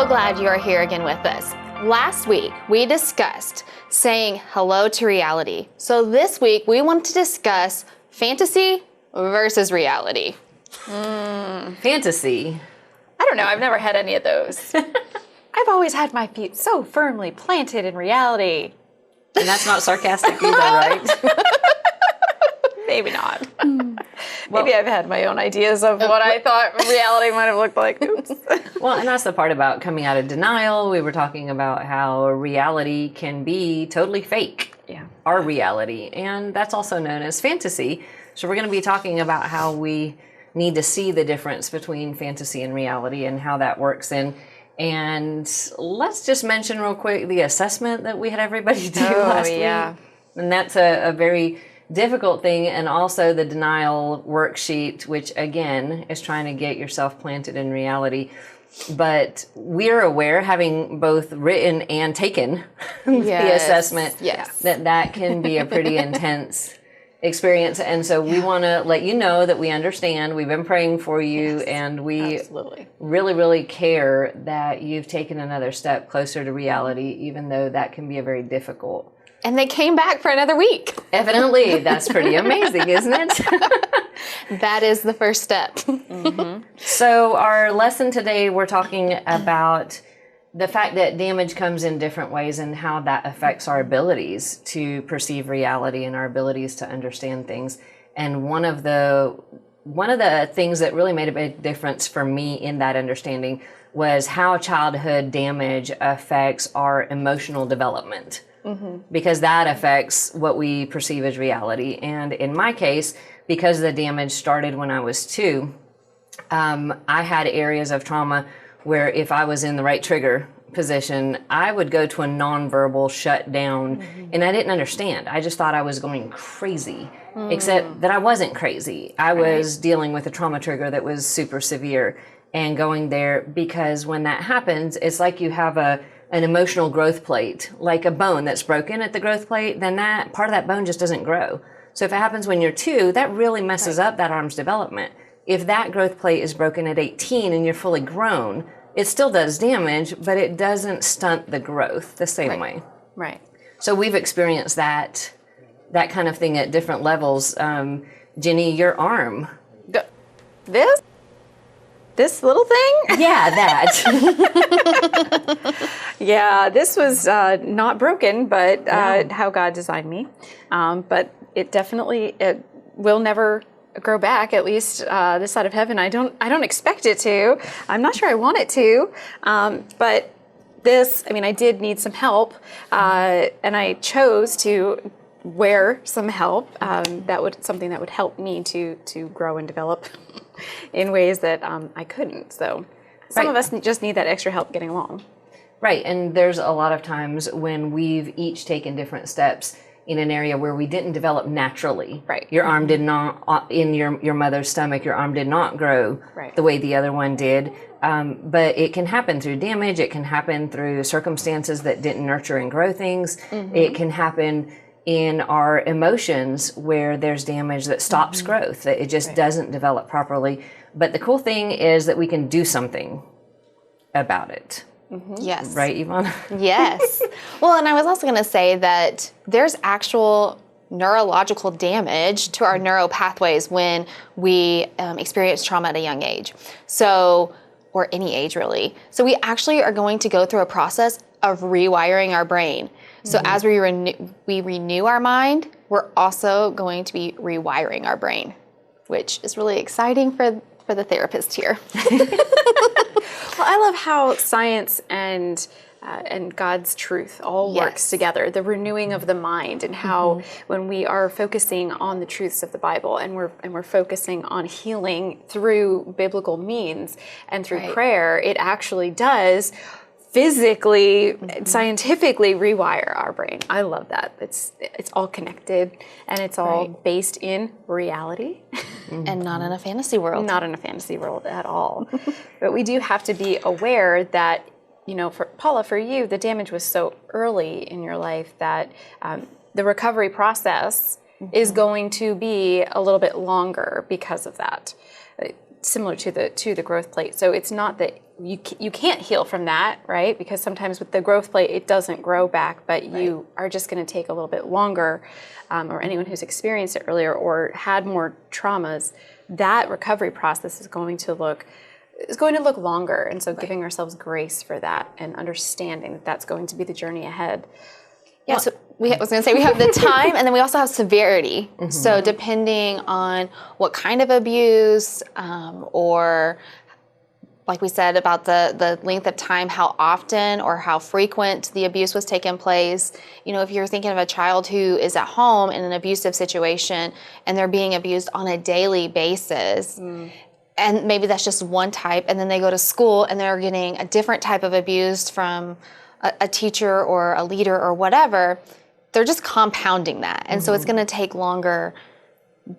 so glad you are here again with us. Last week, we discussed saying hello to reality. So this week, we want to discuss fantasy versus reality. Fantasy. I don't know. I've never had any of those. I've always had my feet so firmly planted in reality. And that's not sarcastic either, right? Maybe not. Maybe I've had my own ideas of what I thought reality might have looked like. Oops. Well, and that's the part about coming out of denial. We were talking about how reality can be totally fake. Yeah. Our reality. And that's also known as fantasy. So we're going to be talking about how we need to see the difference between fantasy and reality and how that works. And let's just mention real quick the assessment that we had everybody do last week. And that's a very difficult thing, and also the denial worksheet, which again is trying to get yourself planted in reality. But we're aware, having both written and taken the assessment, that can be a pretty intense experience. And so we want to let you know that we understand. We've been praying for you, and we really, really care that you've taken another step closer to reality, even though that can be a very difficult. And they came back for another week. Evidently, that's pretty amazing, isn't it? That is the first step. So our lesson today, we're talking about the fact that damage comes in different ways and how that affects our abilities to perceive reality and our abilities to understand things. And one of the things that really made a big difference for me in that understanding was how childhood damage affects our emotional development. Because that affects what we perceive as reality. And in my case, because the damage started when I was 2, I had areas of trauma where if I was in the right trigger position, I would go to a nonverbal shutdown, and I didn't understand. I just thought I was going crazy, except that I wasn't crazy. I was dealing with a trauma trigger that was super severe and going there, because when that happens, it's like you have an emotional growth plate, like a bone that's broken at the growth plate, then that part of that bone just doesn't grow. So if it happens when you're 2, that really messes up that arm's development. If that growth plate is broken at 18 and you're fully grown, it still does damage, but it doesn't stunt the growth the same way. Right. So we've experienced that kind of thing at different levels. Jenny, your arm. This little thing? Yeah, that. Yeah, this was not broken, but how God designed me. But it definitely will never grow back, at least this side of heaven. I don't expect it to. I'm not sure I want it to. But this, I did need some help, and I chose to wear some help. Something that would help me to grow and develop in ways that I couldn't. So some of us just need that extra help getting along. Right, and there's a lot of times when we've each taken different steps in an area where we didn't develop naturally. Right. Your arm did not, in your mother's stomach, your arm did not grow the way the other one did. But it can happen through damage. It can happen through circumstances that didn't nurture and grow things. It can happen in our emotions where there's damage that stops growth, that it just doesn't develop properly. But the cool thing is that we can do something about it. Yes. Right, Ivana? Yes. Well, and I was also going to say that there's actual neurological damage to our neural pathways when we experience trauma at a young age. So, or any age really. So we actually are going to go through a process of rewiring our brain. So as we renew our mind, we're also going to be rewiring our brain, which is really exciting for the therapist here. Well, I love how science and God's truth all works together. The renewing of the mind, and how when we are focusing on the truths of the Bible, and we're focusing on healing through biblical means and through prayer, it actually does physically, scientifically rewire our brain. I love that. It's all connected, and it's all based in reality. And not in a fantasy world. Not in a fantasy world at all. But we do have to be aware that, for Paula, for you, the damage was so early in your life that the recovery process is going to be a little bit longer because of that. similar to the growth plate. So it's not that you can't heal from that, right? Because sometimes with the growth plate, it doesn't grow back, but you are just going to take a little bit longer. Or anyone who's experienced it earlier or had more traumas, that recovery process is going to look longer. And so giving ourselves grace for that and understanding that that's going to be the journey ahead. Yeah, so I was going to say we have the time, and then we also have severity. So depending on what kind of abuse, or like we said about the length of time, how often or how frequent the abuse was taking place. You know, if you're thinking of a child who is at home in an abusive situation and they're being abused on a daily basis, and maybe that's just one type, and then they go to school and they're getting a different type of abuse from a teacher or a leader or whatever, they're just compounding that. And so it's going to take longer,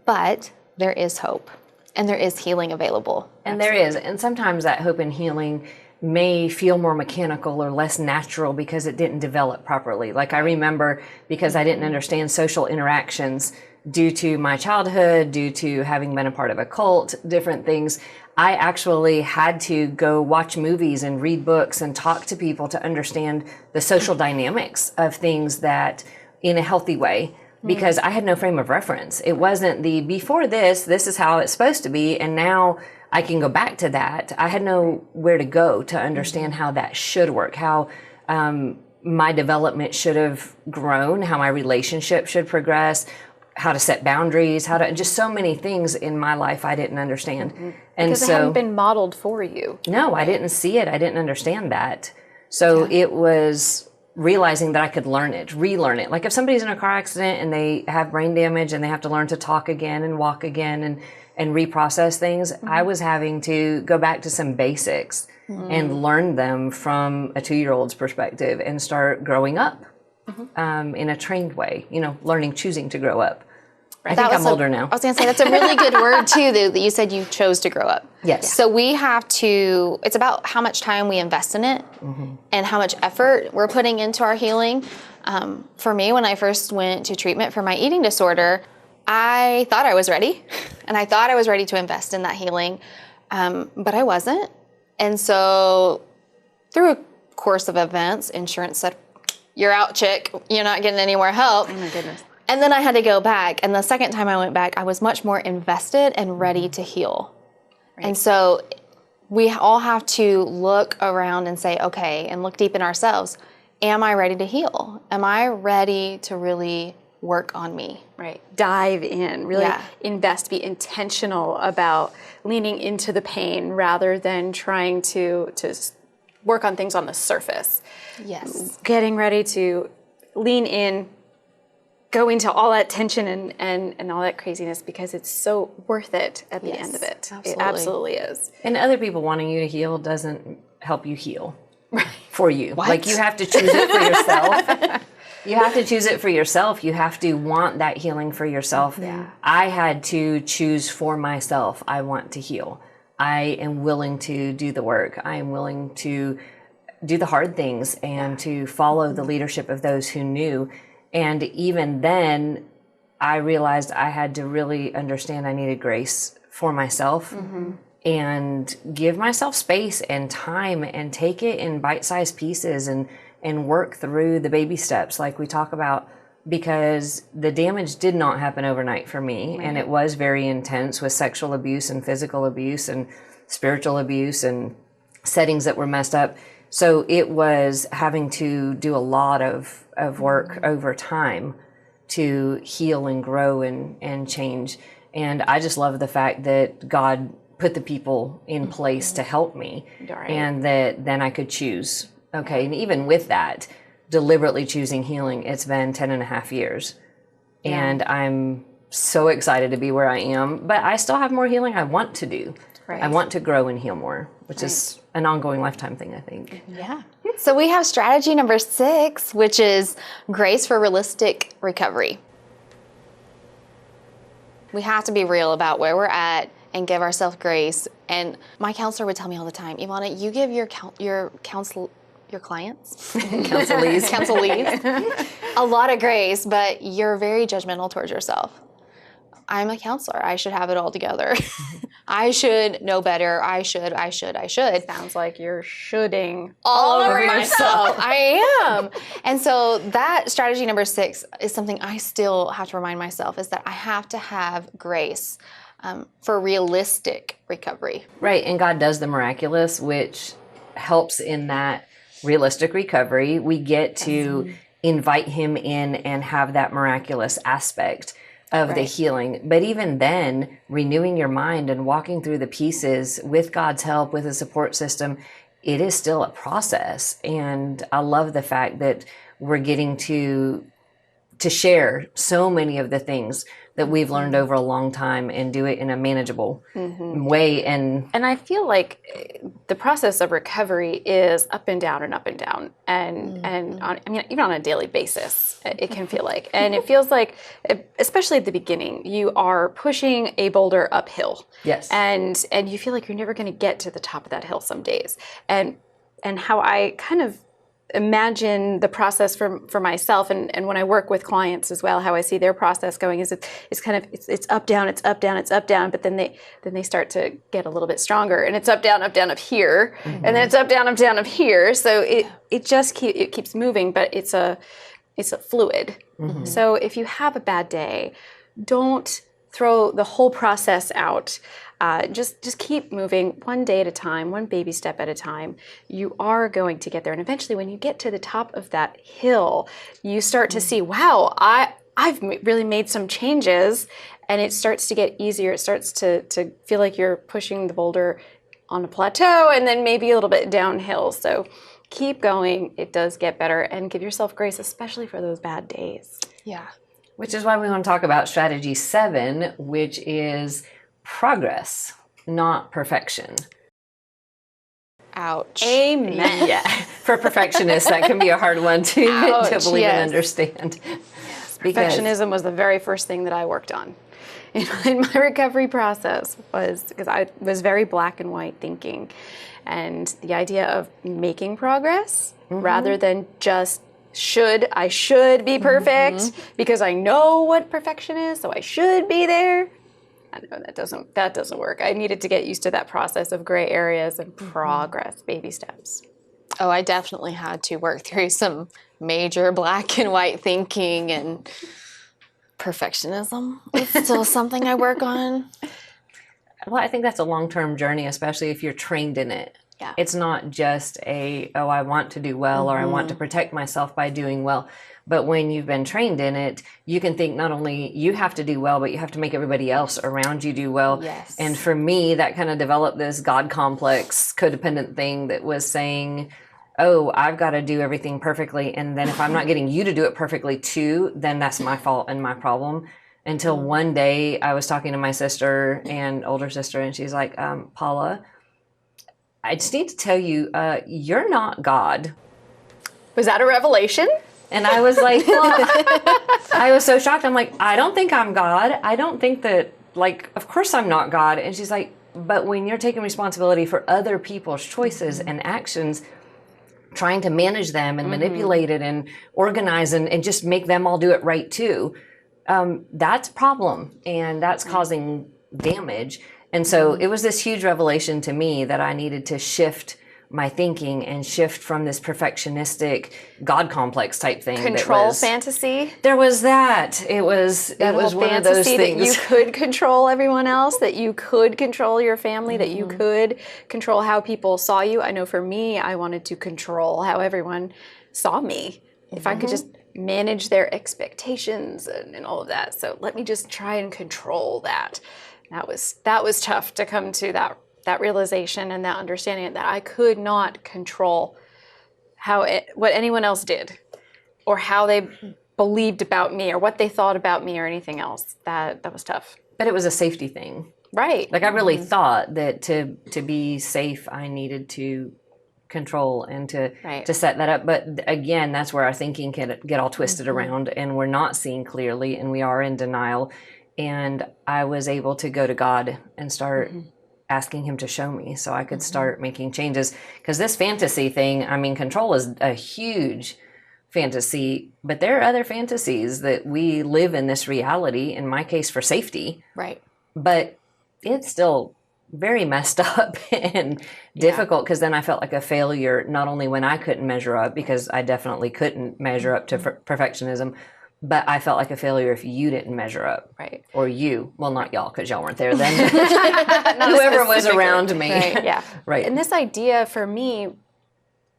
but there is hope and there is healing available. And there is. And sometimes that hope and healing may feel more mechanical or less natural because it didn't develop properly. Like I remember, because I didn't understand social interactions due to my childhood, due to having been a part of a cult, different things, I actually had to go watch movies and read books and talk to people to understand the social dynamics of things that in a healthy way, because I had no frame of reference. It wasn't the before this is how it's supposed to be, and now I can go back to that. I had nowhere to go to understand how that should work, how my development should have grown, how my relationship should progress, how to set boundaries, just so many things in my life I didn't understand. And because it hadn't been modeled for you. No, I didn't see it. I didn't understand that. So it was realizing that I could learn it, relearn it. Like if somebody's in a car accident and they have brain damage and they have to learn to talk again and walk again and reprocess things, I was having to go back to some basics and learn them from a 2-year-old's perspective and start growing up in a trained way, choosing to grow up. I think I'm older now. I was going to say, that's a really good word, too, that you said you chose to grow up. Yes. So we have to, it's about how much time we invest in it and how much effort we're putting into our healing. For me, when I first went to treatment for my eating disorder, I thought I was ready, and I thought I was ready to invest in that healing, but I wasn't. And so through a course of events, insurance said, "You're out, chick. You're not getting any more help." Oh, my goodness. And then I had to go back. And the second time I went back, I was much more invested and ready to heal. Right. And so we all have to look around and say, okay, and look deep in ourselves. Am I ready to heal? Am I ready to really work on me? Right. Dive in, really invest, be intentional about leaning into the pain rather than trying to work on things on the surface. Yes. Getting ready to lean in, go into all that tension and all that craziness, because it's so worth it at the end of it. Absolutely. It absolutely is. And other people wanting you to heal doesn't help you heal Right. for you. What? Like you have to choose it for yourself. You have to choose it for yourself. You have to want that healing for yourself. Yeah. I had to choose for myself. I want to heal. I am willing to do the work. I am willing to do the hard things and to follow the leadership of those who knew. And even then, I realized I had to really understand I needed grace for myself and give myself space and time and take it in bite-sized pieces and work through the baby steps like we talk about, because the damage did not happen overnight for me. Right. And it was very intense with sexual abuse and physical abuse and spiritual abuse and settings that were messed up. So it was having to do a lot of work over time to heal and grow and change. And I just love the fact that God put the people in place to help me, and that then I could choose. Okay, and even with that, deliberately choosing healing, it's been 10.5 years. And I'm so excited to be where I am, but I still have more healing I want to do. Right. I want to grow and heal more, which is an ongoing lifetime thing, I think. Yeah. So we have strategy number 6, which is grace for realistic recovery. We have to be real about where we're at and give ourselves grace. And my counselor would tell me all the time, Ivana, you give your clients, counselees, a lot of grace, but you're very judgmental towards yourself. I'm a counselor. I should have it all together. I should know better. I should. Sounds like you're shoulding all over myself. I am. And so that strategy number 6 is something I still have to remind myself, is that I have to have grace for realistic recovery. Right. And God does the miraculous, which helps in that realistic recovery. We get to invite him in and have that miraculous aspect of the healing. But even then, renewing your mind and walking through the pieces with God's help, with a support system, it is still a process. And I love the fact that we're getting to share so many of the things that we've learned over a long time and do it in a manageable way. And I feel like the process of recovery is up and down and up and down. And even on a daily basis, it can feel like. And it feels like, especially at the beginning, you are pushing a boulder uphill. Yes. And you feel like you're never going to get to the top of that hill some days. And how I kind of imagine the process for myself, and when I work with clients as well, how I see their process going is it's kind of it's up down, it's up down, it's up down, but then they start to get a little bit stronger, and it's up down up here, and then it's up down up here. So it just keeps moving, but it's a fluid. So if you have a bad day, don't throw the whole process out. Just keep moving one day at a time, one baby step at a time. You are going to get there. And eventually when you get to the top of that hill, you start to see, wow, I've really made some changes, and it starts to get easier. It starts to feel like you're pushing the boulder on a plateau and then maybe a little bit downhill. So keep going. It does get better, and give yourself grace, especially for those bad days. Yeah. which is why we want to talk about strategy 7, which is progress, not perfection. Ouch. Amen. Yeah. For perfectionists, that can be a hard one to believe and understand. Yes. Perfectionism was the very first thing that I worked on in my recovery process, was because I was very black and white thinking. And the idea of making progress rather than just I should be perfect because I know what perfection is, so I should be there. I know that doesn't work. I needed to get used to that process of gray areas and progress, baby steps. Oh, I definitely had to work through some major black and white thinking, and perfectionism is still something I work on. Well, I think that's a long-term journey, especially if you're trained in it. Yeah. It's not just I want to do well or I want to protect myself by doing well. But when you've been trained in it, you can think not only you have to do well, but you have to make everybody else around you do well. Yes. And for me, that kind of developed this God complex, codependent thing that was saying, oh, I've got to do everything perfectly. And then if I'm not getting you to do it perfectly too, then that's my fault and my problem. Until one day I was talking to my sister and older sister, and she's like, Paula, I just need to tell you, you're not God. Was that a revelation? And I was like, well, I was so shocked. I'm like, I don't think I'm God. I don't think that, of course I'm not God. And she's like, but when you're taking responsibility for other people's choices and actions, trying to manage them and manipulate it and organize and just make them all do it right too, that's a problem. And that's causing damage. And so it was this huge revelation to me that I needed to shift my thinking and shift from this perfectionistic God complex type thing. Control fantasy. There was that. It was one of those things. That you could control everyone else, that you could control your family, that you could control how people saw you. I know for me, I wanted to control how everyone saw me. If I could just manage their expectations and all of that. So let me just try and control that. That was tough to come to that realization and that understanding that I could not control what anyone else did, or how they believed about me, or what they thought about me, or anything else. That was tough. But it was a safety thing. Right. I really thought that to be safe, I needed to control and to set that up. But again, that's where our thinking can get all twisted around, and we're not seeing clearly, and we are in denial. And I was able to go to God and start asking him to show me so I could start making changes. Because this fantasy thing, control is a huge fantasy, but there are other fantasies that we live in this reality, in my case for safety, Right. but it's still very messed up and difficult, because then I felt like a failure, not only when I couldn't measure up, because I definitely couldn't measure up to perfectionism, but I felt like a failure if you didn't measure up. Right. Or you. Well, not y'all, because y'all weren't there then. Whoever was around me. Right. Yeah. Right. And this idea for me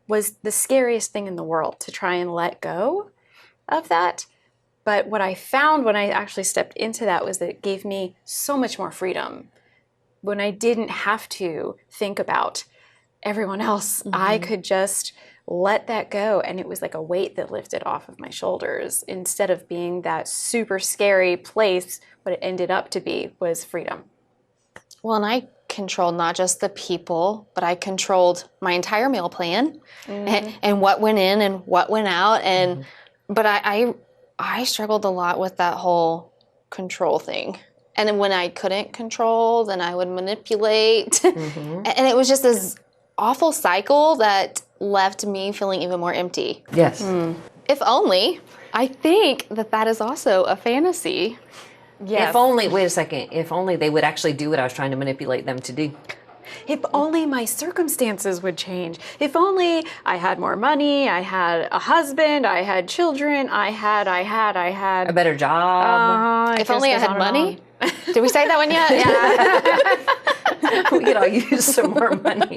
was the scariest thing in the world, to try and let go of that. But what I found when I actually stepped into that was that it gave me so much more freedom. When I didn't have to think about everyone else, I could just let that go. And it was like a weight that lifted off of my shoulders. Instead of being that super scary place, what it ended up to be was freedom. Well, and I controlled not just the people, but I controlled my entire meal plan and what went in and what went out. And but I struggled a lot with that whole control thing. And then when I couldn't control, then I would manipulate. And it was just this awful cycle that left me feeling even more empty. Yes. If only, I think that is also a fantasy. Yes. If only, wait a second, if only they would actually do what I was trying to manipulate them to do. If only my circumstances would change. If only I had more money, I had a husband, I had children, I had A better job. If only I had money. Did we say that one yet? Yeah. We could all use some more money.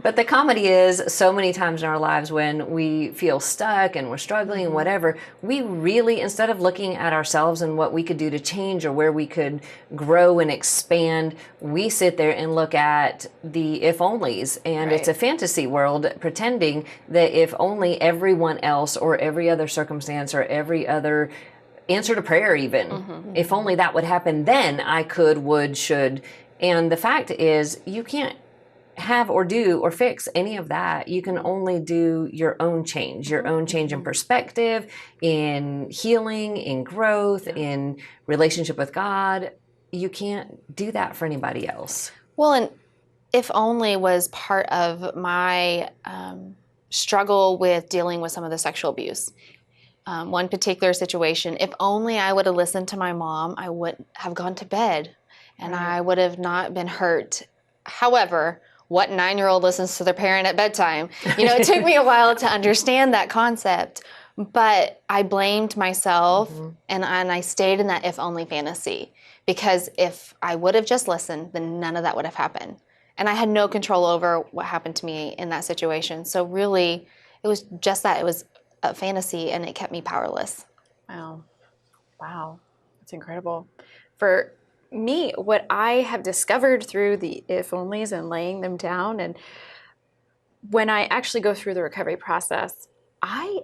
But the comedy is, so many times in our lives when we feel stuck and we're struggling and whatever, we really, instead of looking at ourselves and what we could do to change or where we could grow and expand, we sit there and look at the if onlys. And it's a fantasy world, pretending that if only everyone else or every other circumstance or every other answer to prayer even, if only that would happen, then I could, would, should. And the fact is, you can't have or do or fix any of that. You can only do your own change in perspective, in healing, in growth, in relationship with God. You can't do that for anybody else. Well, and if only was part of my struggle with dealing with some of the sexual abuse. One particular situation, if only I would have listened to my mom, I would have gone to bed and I would have not been hurt. However, what 9-year-old listens to their parent at bedtime? You know, it took me a while to understand that concept, but I blamed myself and I stayed in that if only fantasy, because if I would have just listened, then none of that would have happened. And I had no control over what happened to me in that situation. So really, it was just that. It was a fantasy and it kept me powerless. Wow. That's incredible. For me, what I have discovered through the if onlys and laying them down, and when I actually go through the recovery process, I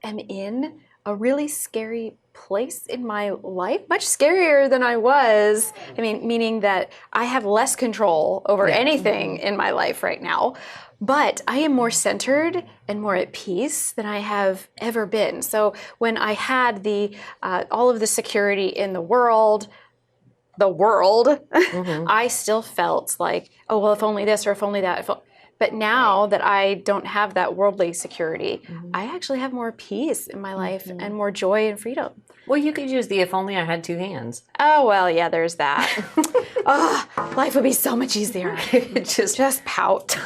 am in a really scary place in my life, much scarier than I was. I mean, meaning that I have less control over anything in my life right now, but I am more centered and more at peace than I have ever been. So when I had the all of the security in the world, I still felt like, oh, well, if only this or if only that. But now that I don't have that worldly security, I actually have more peace in my life and more joy and freedom. Well, you could use the if only I had 2 hands. Oh, well, yeah, there's that. Life would be so much easier. Just pout.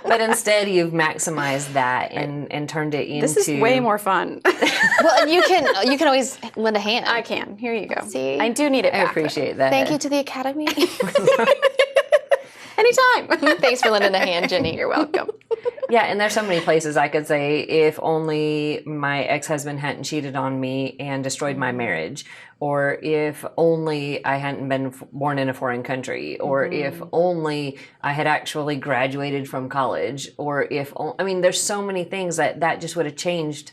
But instead, you've maximized that and turned it into... This is way more fun. Well, and you can always lend a hand. I can. Here you go. See? I do need it I back. appreciate that. Thank you to the Academy. Anytime. Thanks for lending a hand, Jenny. You're welcome. Yeah, and there's so many places I could say, if only my ex-husband hadn't cheated on me and destroyed my marriage, or if only I hadn't been born in a foreign country, or if only I had actually graduated from college, or if, I mean, there's so many things that just would have changed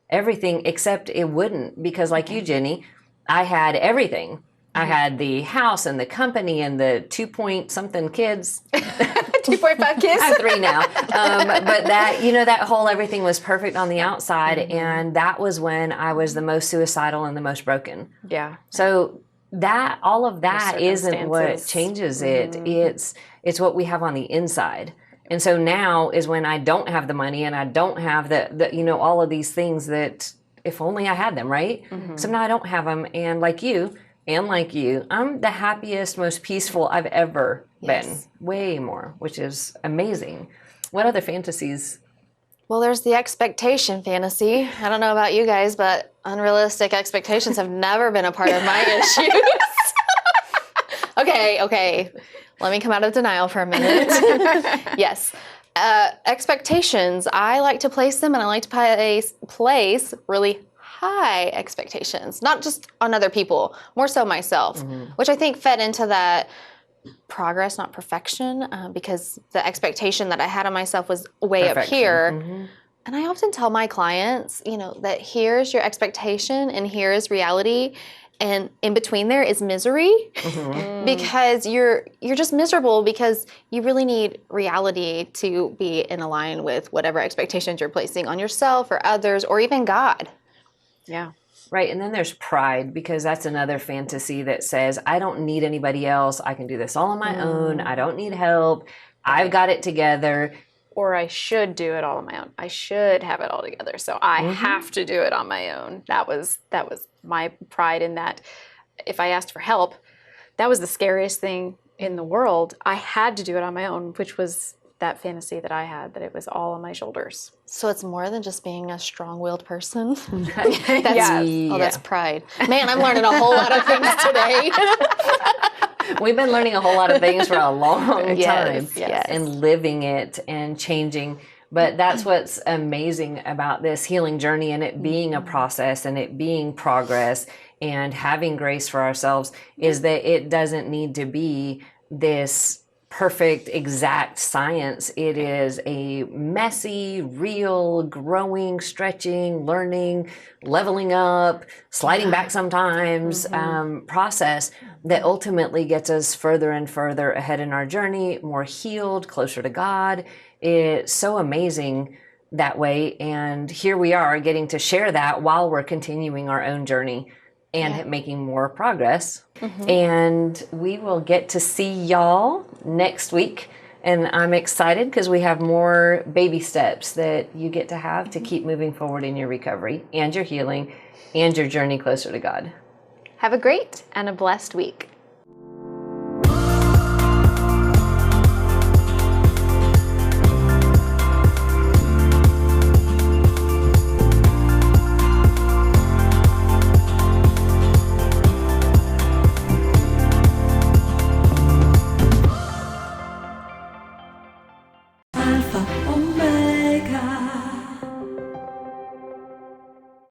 everything, except it wouldn't, because like you, Jenny, I had everything. I had the house and the company and the 2-point-something kids. 2.5 kids? I have 3 now. But that, that whole everything was perfect on the outside. And that was when I was the most suicidal and the most broken. Yeah. So that, all of that isn't what changes it. It's what we have on the inside. And so now is when I don't have the money and I don't have the all of these things that if only I had them, right? So now I don't have them. And like you, I'm the happiest, most peaceful I've ever been. Way more, which is amazing. What other fantasies? Well, there's the expectation fantasy. I don't know about you guys, but unrealistic expectations have never been a part of my issues. Okay. Let me come out of denial for a minute. Yes. Expectations, I like to place them, and I like to place really high expectations, not just on other people, more so myself, which I think fed into that progress, not perfection, because the expectation that I had of myself was way up here. And I often tell my clients, that here's your expectation and here is reality. And in between there is misery because you're just miserable because you really need reality to be in line with whatever expectations you're placing on yourself or others or even God. Yeah. Right. And then there's pride, because that's another fantasy that says, I don't need anybody else. I can do this all on my own. I don't need help. I've got it together. Or I should do it all on my own. I should have it all together. So I have to do it on my own. That was my pride in that. If I asked for help, that was the scariest thing in the world. I had to do it on my own, which was that fantasy that I had, that it was all on my shoulders. So it's more than just being a strong-willed person. That's pride. Man, I'm learning a whole lot of things today. We've been learning a whole lot of things for a long time yes. and living it and changing. But that's what's amazing about this healing journey, and it being a process and it being progress and having grace for ourselves, is that it doesn't need to be this perfect, exact science. It is a messy, real, growing, stretching, learning, leveling up, sliding back sometimes process that ultimately gets us further and further ahead in our journey, more healed, closer to God. It's so amazing that way. And here we are getting to share that while we're continuing our own journey and making more progress. And we will get to see y'all next week. And I'm excited because we have more baby steps that you get to have to keep moving forward in your recovery and your healing and your journey closer to God. Have a great and a blessed week.